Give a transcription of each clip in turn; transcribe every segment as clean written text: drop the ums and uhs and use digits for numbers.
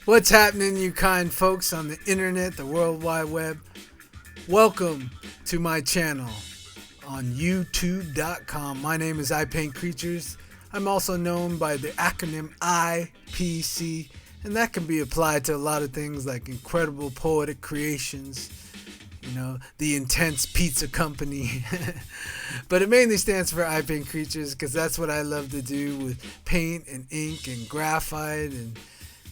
What's happening, you kind folks on the internet, the World Wide Web? Welcome to my channel on youtube.com. My name is IPaintCreatures. I'm also known by the acronym IPC, and that can be applied to a lot of things like incredible poetic creations, the intense pizza company. But it mainly stands for IPaintCreatures because that's what I love to do with paint and ink and graphite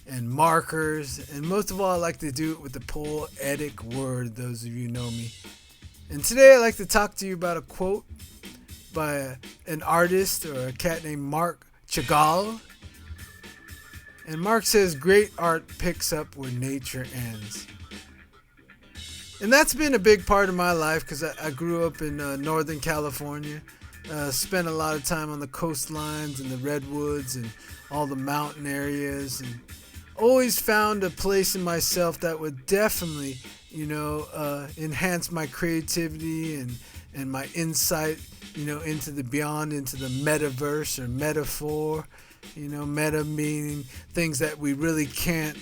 and markers, and most of all I like to do it with the poetic word, those of you who know me. And today I'd like to talk to you about a quote by an artist or a cat named Marc Chagall. And Marc says, "Great art picks up where nature ends." And that's been a big part of my life because I grew up in Northern California, spent a lot of time on the coastlines and the redwoods and all the mountain areas, and always found a place in myself that would definitely, enhance my creativity and my insight, into the beyond, into the metaverse or metaphor, meta meaning things that we really can't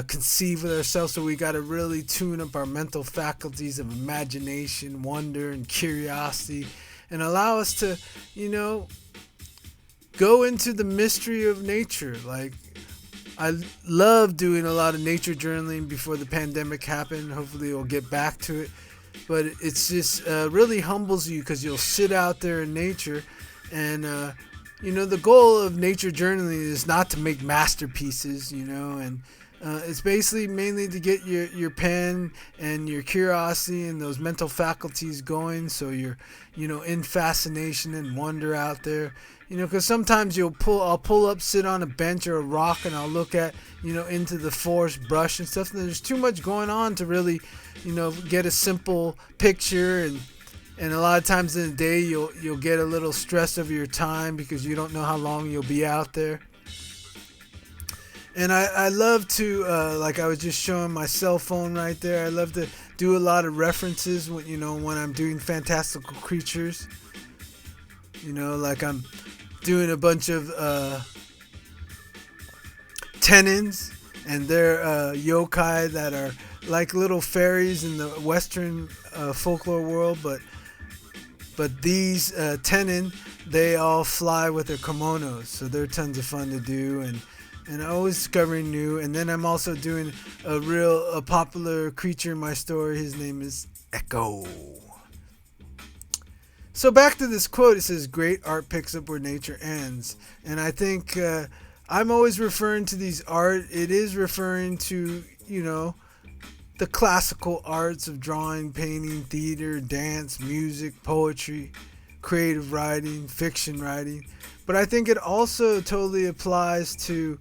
conceive of ourselves. So we got to really tune up our mental faculties of imagination, wonder, and curiosity, and allow us to, go into the mystery of nature. Like, I love doing a lot of nature journaling before the pandemic happened. Hopefully we'll get back to it. But it's just really humbles you because you'll sit out there in nature. And, the goal of nature journaling is not to make masterpieces, and it's basically mainly to get your pen and your curiosity and those mental faculties going, so you're, in fascination and wonder out there. Because sometimes I'll pull up, sit on a bench or a rock, and I'll look at, into the forest brush and stuff. And there's too much going on to really, get a simple picture. And a lot of times in the day, you'll get a little stressed over your time because you don't know how long you'll be out there. And I love to, like I was just showing my cell phone right there, I love to do a lot of references when I'm doing fantastical creatures. Like I'm doing a bunch of tenons, and they're yokai that are like little fairies in the Western folklore world, but these tenon, they all fly with their kimonos, so they're tons of fun to do, and always discovering new. And then I'm also doing a popular creature in my story. His name is Echo. So back to this quote, it says, "Great art picks up where nature ends." And I think I'm always referring to these art. It is referring to, the classical arts of drawing, painting, theater, dance, music, poetry, creative writing, fiction writing. But I think it also totally applies to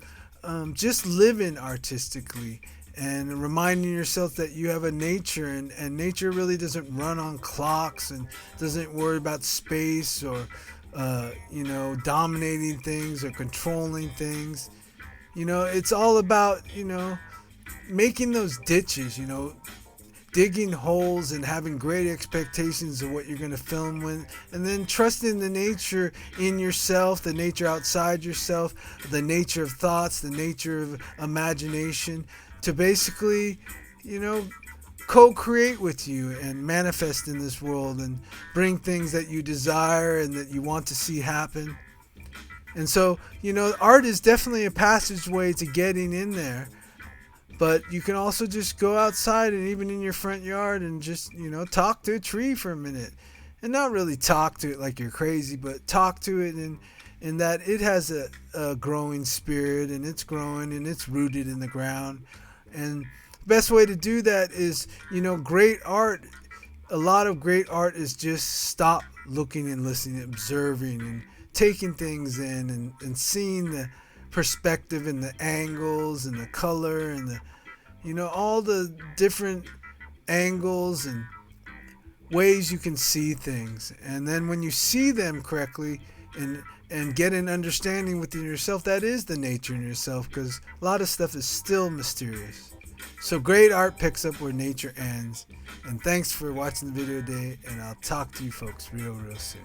just living artistically and reminding yourself that you have a nature, and nature really doesn't run on clocks and doesn't worry about space or dominating things or controlling things. It's all about making those ditches, digging holes and having great expectations of what you're going to film with, and then trusting the nature in yourself, the nature outside yourself, the nature of thoughts, the nature of imagination, to basically, co-create with you and manifest in this world and bring things that you desire and that you want to see happen. And so, art is definitely a passageway to getting in there. But you can also just go outside and even in your front yard and just, talk to a tree for a minute. And not really talk to it like you're crazy, but talk to it in that it has a growing spirit, and it's growing and it's rooted in the ground. And the best way to do that is, great art. A lot of great art is just stop looking and listening, observing and taking things in and seeing the perspective and the angles and the color and the all the different angles and ways you can see things. And then when you see them correctly and get an understanding within yourself, that is the nature in yourself, because a lot of stuff is still mysterious. So great art picks up where nature ends. And thanks for watching the video today, and I'll talk to you folks real soon.